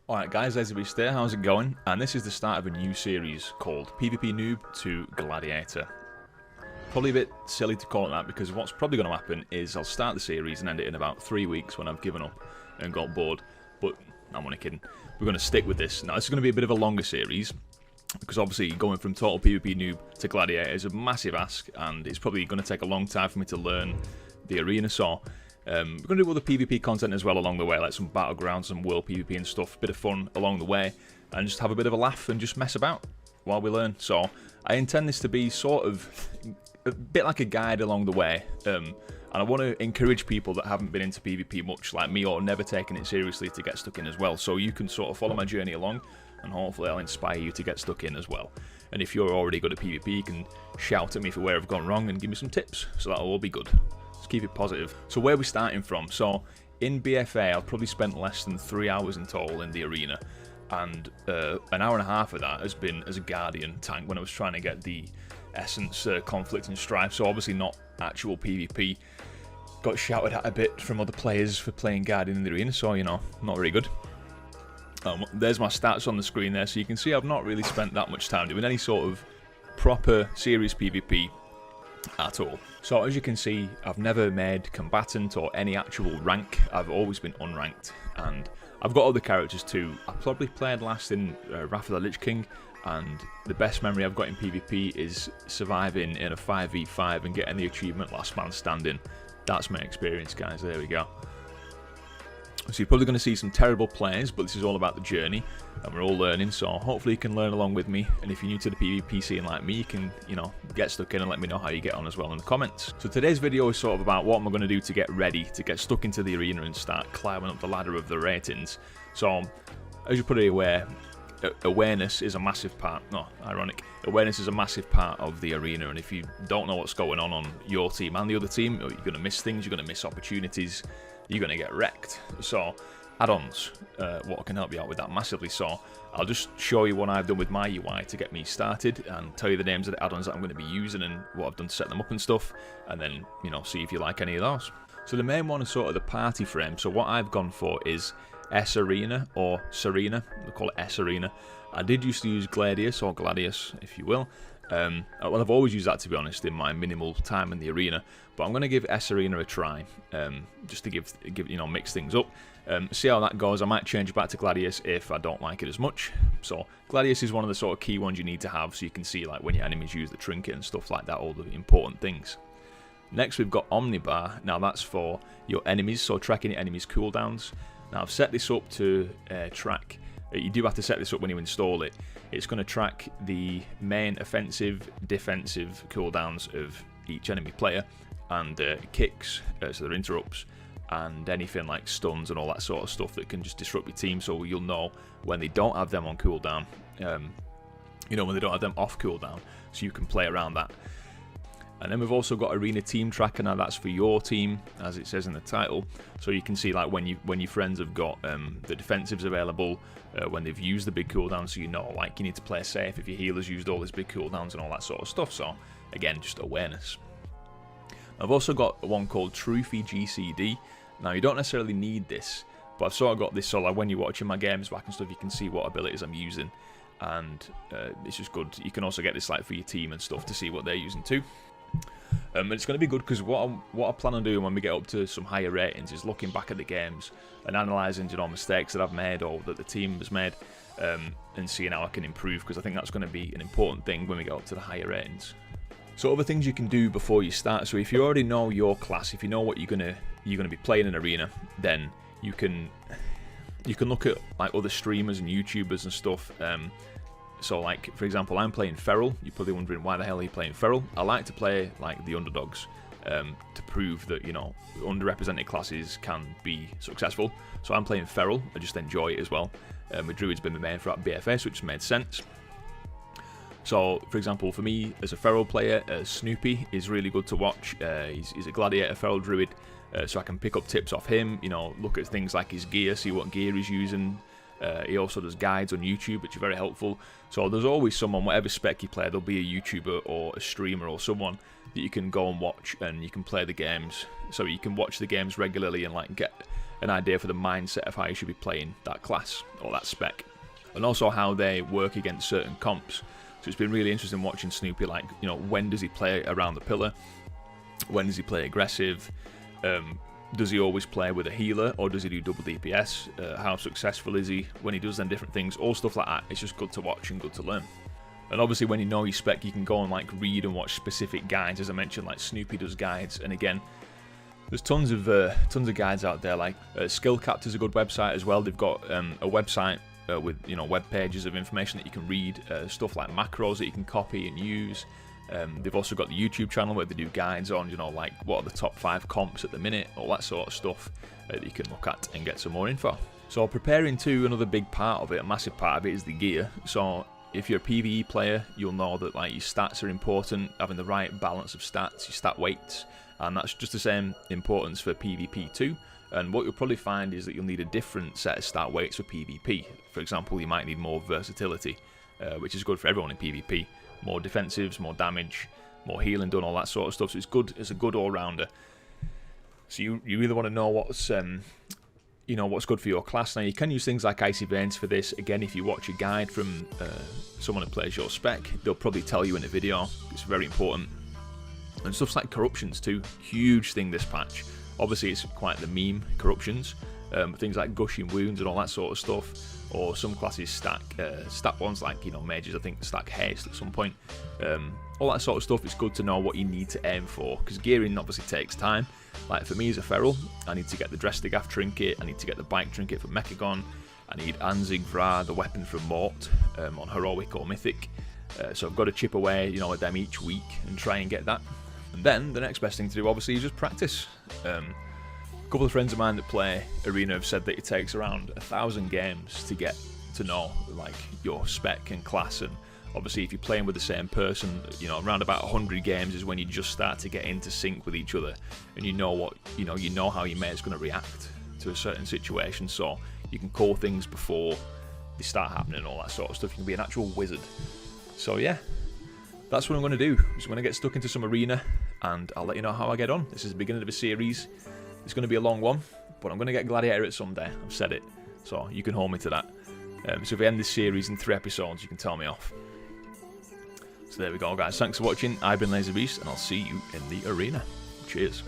Alright guys, LazyBeast here, how's it going? And this is the start of a new series called PvP Noob to Gladiator. Probably a bit silly to call it that because what's probably going to happen is I'll start the series and end it in about 3 weeks when I've given up and got bored. But I'm only kidding. We're going to stick with this. Now this is going to be a bit of a longer series because obviously going from total PvP Noob to Gladiator is a massive ask and it's probably going to take a long time for me to learn the arena. So we're going to do other PvP content as well along the way, like some battlegrounds, some world PvP and stuff, a bit of fun along the way, and just have a bit of a laugh and just mess about while we learn. So I intend this to be sort of a bit like a guide along the way, and I want to encourage people that haven't been into PvP much like me or never taken it seriously to get stuck in as well, so you can sort of follow my journey along and hopefully I'll inspire you to get stuck in as well. And if you're already good at PvP, you can shout at me for where I've gone wrong and give me some tips, so that'll all be good. Keep it positive. So where are we starting from? So in BfA I've probably spent less than 3 hours in total in the arena, and an hour and a half of that has been as a Guardian tank when I was trying to get the Essence Conflict and Strife, so obviously not actual PvP. Got shouted at a bit from other players for playing Guardian in the arena, so you know, not very good. There's my stats on the screen there, so you can see I've not really spent that much time doing any sort of proper serious PvP at all. So as you can see, I've never made combatant or any actual rank. I've always been unranked, and I've got other characters too. I probably played last in Wrath of the Lich King, and the best memory I've got in PvP is surviving in a 5v5 and getting the achievement Last Man Standing. That's my experience, guys. There we go. So you're probably going to see some terrible plays, but this is all about the journey, and we're all learning, so hopefully you can learn along with me, and if you're new to the PvP scene like me, you can, you know, get stuck in and let me know how you get on as well in the comments. So today's video is sort of about what am I going to do to get ready, to get stuck into the arena and start climbing up the ladder of the ratings. So, as you're probably aware, awareness is a massive part, awareness is a massive part of the arena, and if you don't know what's going on your team and the other team, you're going to miss things, you're going to miss opportunities, you're going to get wrecked. So add-ons, what can help you out with that massively. So I'll just show you what I've done with my UI to get me started and tell you the names of the add-ons that I'm going to be using and what I've done to set them up and stuff, and then, you know, see if you like any of those. So the main one is sort of the party frame. So what I've gone for is S Arena or Serena. They call it S Arena. I did used to use Gladius or Gladius, if you will. Well, I've always used that, to be honest, in my minimal time in the arena, but I'm going to give S Arena a try, just to give you know, mix things up, see how that goes. I might change back to Gladius if I don't like it as much. So Gladius is one of the sort of key ones you need to have, so you can see like when your enemies use the trinket and stuff like that, all the important things. Next we've got Omnibar. Now that's for your enemies, so tracking your enemies' cooldowns. Now I've set this up to track. You do have to set this up when you install it. It's going to track the main offensive, defensive cooldowns of each enemy player, and kicks, so they're interrupts, and anything like stuns and all that sort of stuff that can just disrupt your team, so you'll know when they don't have them on cooldown, you know, when they don't have them off cooldown, so you can play around that. And then we've also got Arena Team Tracker. Now that's for your team, as it says in the title, so you can see like when your friends have got the defensives available, when they've used the big cooldowns, so you know like you need to play safe if your healer's used all these big cooldowns and all that sort of stuff. So again, just awareness. I've also got one called Trophy GCD. Now you don't necessarily need this, but I've sort of got this so like when you're watching my games back and stuff, you can see what abilities I'm using, and it's just good. You can also get this like for your team and stuff to see what they're using too. And it's going to be good because what I plan on doing when we get up to some higher ratings is looking back at the games and analysing, you know, mistakes that I've made or that the team has made, and seeing how I can improve, because I think that's going to be an important thing when we get up to the higher ratings. So other things you can do before you start. So if you already know your class, if you know what you're gonna be playing in arena, then you can look at like other streamers and YouTubers and stuff. So like, for example, I'm playing Feral. You're probably wondering why the hell are you playing Feral. I like to play like the underdogs, to prove that, you know, underrepresented classes can be successful. So I'm playing Feral. I just enjoy it as well. My Druid's been the main throughout BfA, so it just made sense. So, for example, for me as a Feral player, Snoopy is really good to watch. He's a Gladiator Feral Druid, so I can pick up tips off him. You know, look at things like his gear, see what gear he's using. He also does guides on YouTube, which are very helpful. So there's always someone, whatever spec you play, there'll be a YouTuber or a streamer or someone that you can go and watch, and you can play the games. So you can watch the games regularly and like get an idea for the mindset of how you should be playing that class or that spec, and also how they work against certain comps. So it's been really interesting watching Snoopy, like, you know, when does he play around the pillar, when does he play aggressive, does he always play with a healer, or does he do double DPS, how successful is he when he does them different things, all stuff like that. It's just good to watch and good to learn. And obviously when you know your spec, you can go and like read and watch specific guides. As I mentioned, like Snoopy does guides, and again, there's tons of guides out there. Like Skillcapped is a good website as well. They've got a website with, you know, web pages of information that you can read, stuff like macros that you can copy and use. They've also got the YouTube channel where they do guides on, you know, like what are the top 5 comps at the minute, all that sort of stuff that you can look at and get some more info. So preparing to, another big part of it, a massive part of it, is the gear. So if you're a PvE player, you'll know that like your stats are important, having the right balance of stats, your stat weights, and that's just the same importance for PvP too. And what you'll probably find is that you'll need a different set of stat weights for PvP. For example, you might need more versatility, which is good for everyone in PvP. More defensives, more damage, more healing done, all that sort of stuff. So it's good. It's a good all-rounder. So you really want to know what's you know, what's good for your class. Now you can use things like Icy Veins for this. Again, if you watch a guide from someone who plays your spec, they'll probably tell you in a video. It's very important. And stuff like corruptions too, huge thing this patch. Obviously it's quite the meme, corruptions, but things like gushing wounds and all that sort of stuff. Or some classes stack ones, like, you know, mages I think stack haste at some point. All that sort of stuff, it's good to know what you need to aim for, because gearing obviously takes time. Like for me as a feral, I need to get the Drestigaff trinket, I need to get the bike trinket from Mechagon, I need Anzig Vra, the weapon from Mort, on heroic or mythic. So I've got to chip away, you know, at them each week and try and get that. And then the next best thing to do obviously is just practice. A couple of friends of mine that play Arena have said that it takes around 1,000 games to get to know like your spec and class, and obviously if you're playing with the same person, you know, around about 100 games is when you just start to get into sync with each other, and you know what, you know how your mate's going to react to a certain situation, so you can call things before they start happening and all that sort of stuff. You can be an actual wizard. So yeah, that's what I'm going to do. I'm just going to get stuck into some Arena, and I'll let you know how I get on. This is the beginning of a series. It's going to be a long one, but I'm going to get Gladiator it someday. I've said it, so you can hold me to that. So if we end this series in 3 episodes, you can tell me off. So there we go, guys. Thanks for watching. I've been LazyBeast, and I'll see you in the Arena. Cheers.